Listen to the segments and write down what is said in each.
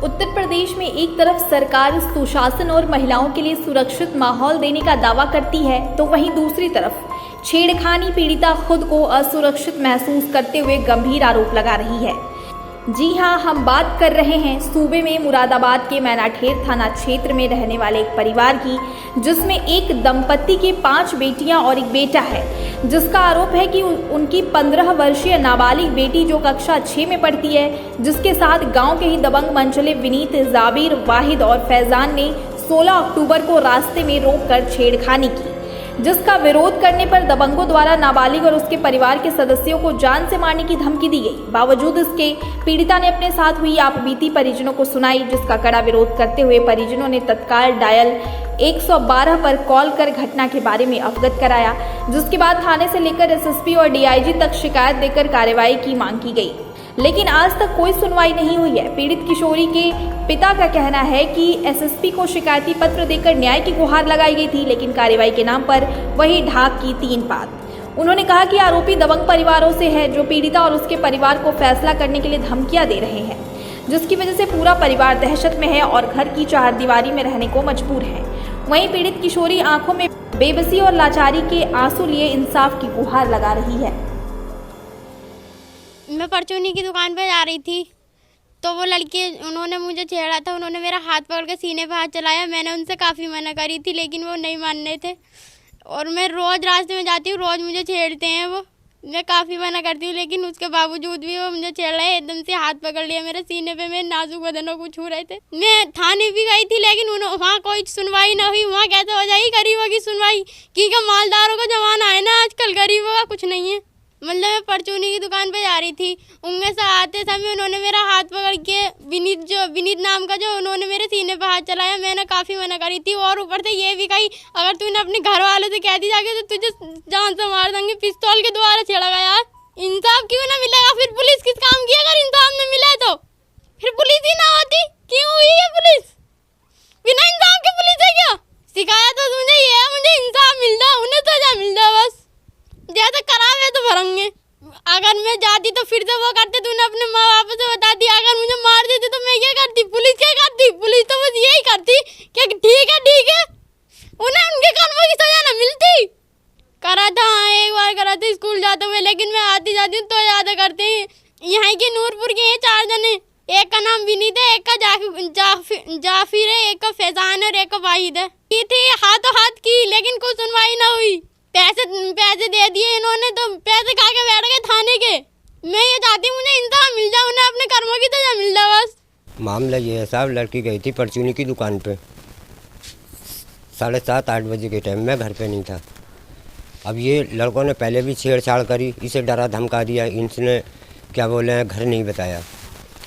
उत्तर प्रदेश में एक तरफ सरकार सुशासन और महिलाओं के लिए सुरक्षित माहौल देने का दावा करती है, तो वहीं दूसरी तरफ छेड़खानी पीड़िता खुद को असुरक्षित महसूस करते हुए गंभीर आरोप लगा रही है। जी हां, हम बात कर रहे हैं सूबे में मुरादाबाद के मैनाठेर थाना क्षेत्र में रहने वाले एक परिवार की, जिसमें एक दंपत्ति के 5 बेटियां और एक बेटा है, जिसका आरोप है कि उनकी 15 वर्षीय नाबालिग बेटी जो कक्षा 6 में पढ़ती है, जिसके साथ गांव के ही दबंग मंचले विनीत, जाबिर, वाहिद और फैजान ने 16 अक्टूबर को रास्ते में रोककर छेड़खानी की, जिसका विरोध करने पर दबंगों द्वारा नाबालिग और उसके परिवार के सदस्यों को जान से मारने की धमकी दी गई। बावजूद इसके पीड़िता ने अपने साथ हुई आपबीती परिजनों को सुनाई, जिसका कड़ा विरोध करते हुए परिजनों ने तत्काल डायल 112 पर कॉल कर घटना के बारे में अवगत कराया, जिसके बाद थाने से लेकर एसएसपी और डीआईजी तक शिकायत देकर कार्रवाई की मांग की गई, लेकिन आज तक कोई सुनवाई नहीं हुई है। पीड़ित किशोरी के पिता का कहना है कि एसएसपी को शिकायती पत्र देकर न्याय की गुहार लगाई गई थी, लेकिन कार्रवाई के नाम पर वही ढाक की 3 बात। उन्होंने कहा कि आरोपी दबंग परिवारों से है, जो पीड़िता और उसके परिवार को फैसला करने के लिए धमकियां दे रहे हैं, जिसकी वजह से पूरा परिवार दहशत में है और घर की चारदीवारी में रहने को मजबूर है। वहीं पीड़ित किशोरी आंखों में बेबसी और लाचारी के आंसू लिए इंसाफ की गुहार लगा रही है। मैं परचूनी की दुकान पे जा रही थी तो वो लड़के उन्होंने मुझे छेड़ा था। उन्होंने मेरा हाथ पकड़ के सीने पे हाथ चलाया। मैंने उनसे काफ़ी मना करी थी, लेकिन वो नहीं मान रहे थे। और मैं रोज़ रास्ते में जाती हूँ, रोज़ मुझे छेड़ते हैं वो। मैं काफ़ी मना करती हूँ, लेकिन उसके बावजूद भी वो मुझे छेड़ रहे। एकदम से हाथ पकड़ लिया मेरे सीने पे, मेरे नाजुक बदनों को छू रहे थे। मैं थाने भी गई थी, लेकिन वहाँ कोई सुनवाई ना हुई। वहाँ कैसे हो जाएगी गरीबों की सुनवाई? क्योंकि मालदारों का जमाना है ना आजकल, गरीबों का कुछ नहीं है। मतलब मैं परचूनी की दुकान पे जा रही थी, उनमें से आते समय उन्होंने मेरा हाथ पकड़ के विनीत नाम का जो उन्होंने मेरे सीने पे हाथ चलाया। मैंने काफ़ी मना करी थी, और ऊपर से ये भी कही अगर तूने अपने घर वालों से कह दी जाके तो तुझे जान से मार देंगे। पिस्तौल के द्वारा छेड़ा गया। इंसाफ क्यों ना मिलेगा? फिर पुलिस किस काम की? अगर इंसाफ न मिले तो फिर पुलिस ही ना होती। क्यों हुई है पुलिस? बिना इंसाफ के पुलिस है क्या? शिकायत तो मुझे ये है, मुझे इंसाफ मिल जाए, उन्हें सजा मिल जाए बस। जैसे करावे तो भरेंगे। अगर मैं जाती तो फिर से वो करते। तूने अपने माँ बाप से बता दिया। अगर मुझे मार देते तो मैं ये करती? पुलिस क्या करती? पुलिस तो बस यही करती कि ठीक है, उन्हें उनके कर्मों की सजा न मिलती। करा था, हाँ, एक बार करा था स्कूल जाते हुए, लेकिन मैं आती जाती हूँ तो याद करते हैं। यहाँ के नूरपुर के हैं 4 जने। एक का नाम विनीत है, एक का जाफिर है, एक का फैजान और एक का वाहिद है। ये थे हाथों हाथ की, लेकिन कोई सुनवाई ना हुई। पैसे दे दिए इन्होंने, तो पैसे खा के बैठ गए थाने के। मैं ये चाहती हूँ मुझे इंसाफ मिल जाए, उन्हें अपने कर्मों की सजा मिल जाए बस। मामला ये है साहब, लड़की गई थी परचूनी की दुकान पे 7:30-8 बजे के टाइम। मैं घर पे नहीं था। अब ये लड़कों ने पहले भी छेड़छाड़ करी, इसे डरा धमका दिया। इनसे क्या बोले हैं, घर नहीं बताया।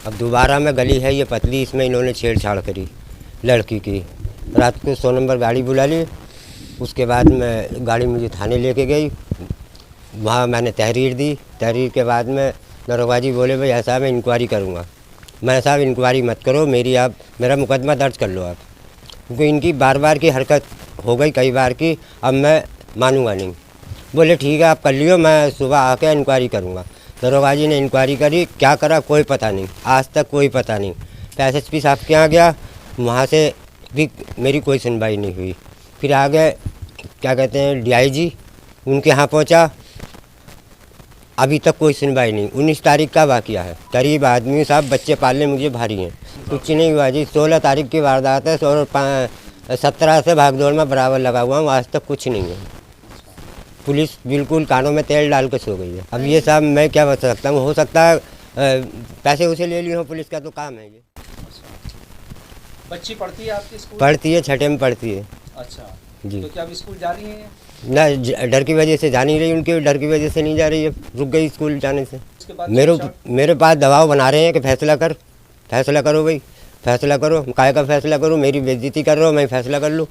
अब दोबारा में गली है ये पतली, इसमें इन्होंने छेड़छाड़ करी लड़की की। रात को 100 नंबर गाड़ी बुला ली। उसके बाद में गाड़ी मुझे थाने लेके गई। वहाँ मैंने तहरीर दी। तहरीर के बाद में दरोगा जी बोले भाई ऐसा मैं इंक्वायरी करूँगा। मैं साहब इंक्वायरी मत करो, मेरा मुकदमा दर्ज कर लो आप, क्योंकि इनकी बार की हरकत हो गई कई बार की। अब मैं मानूंगा नहीं। बोले ठीक है आप कर लियो, मैं सुबह आके इंक्वायरी करूँगा। दरोगा जी ने इंक्वायरी करी, क्या करा कोई पता नहीं, आज तक कोई पता नहीं। एसएसपी साहब के यहाँ गया, वहाँ से भी मेरी कोई सुनवाई नहीं हुई। फिर आगे क्या कहते हैं डीआईजी, उनके यहाँ पहुँचा, अभी तक कोई सुनवाई नहीं। 19 तारीख का वाक़या है। गरीब आदमी साहब, बच्चे पालने मुझे भारी हैं। कुछ नहीं हुआ जी। 16 तारीख की वारदात है और 17 से भागदौड़ में बराबर लगा हुआ हूँ, आज तक कुछ नहीं है। पुलिस बिल्कुल कानों में तेल डाल के सो गई है। अब ये साहब मैं क्या बता सकता हूँ? हो सकता है पैसे उसे ले लिए हो, पुलिस का तो काम है ये। बच्ची पढ़ती है आपके स्कूल? पढ़ती है, 6ठी में पढ़ती है। अच्छा जी। तो क्या अभी स्कूल जा रही है? ना, डर की वजह से जा नहीं रही, उनके डर की वजह से नहीं जा रही है, रुक गई स्कूल जाने से। मेरे पास दबाव बना रहे हैं कि फैसला करो भाई, फैसला करो। काहे का फैसला करो? मेरी बेइज्जती कर रहे हो, मैं फैसला कर लूँ।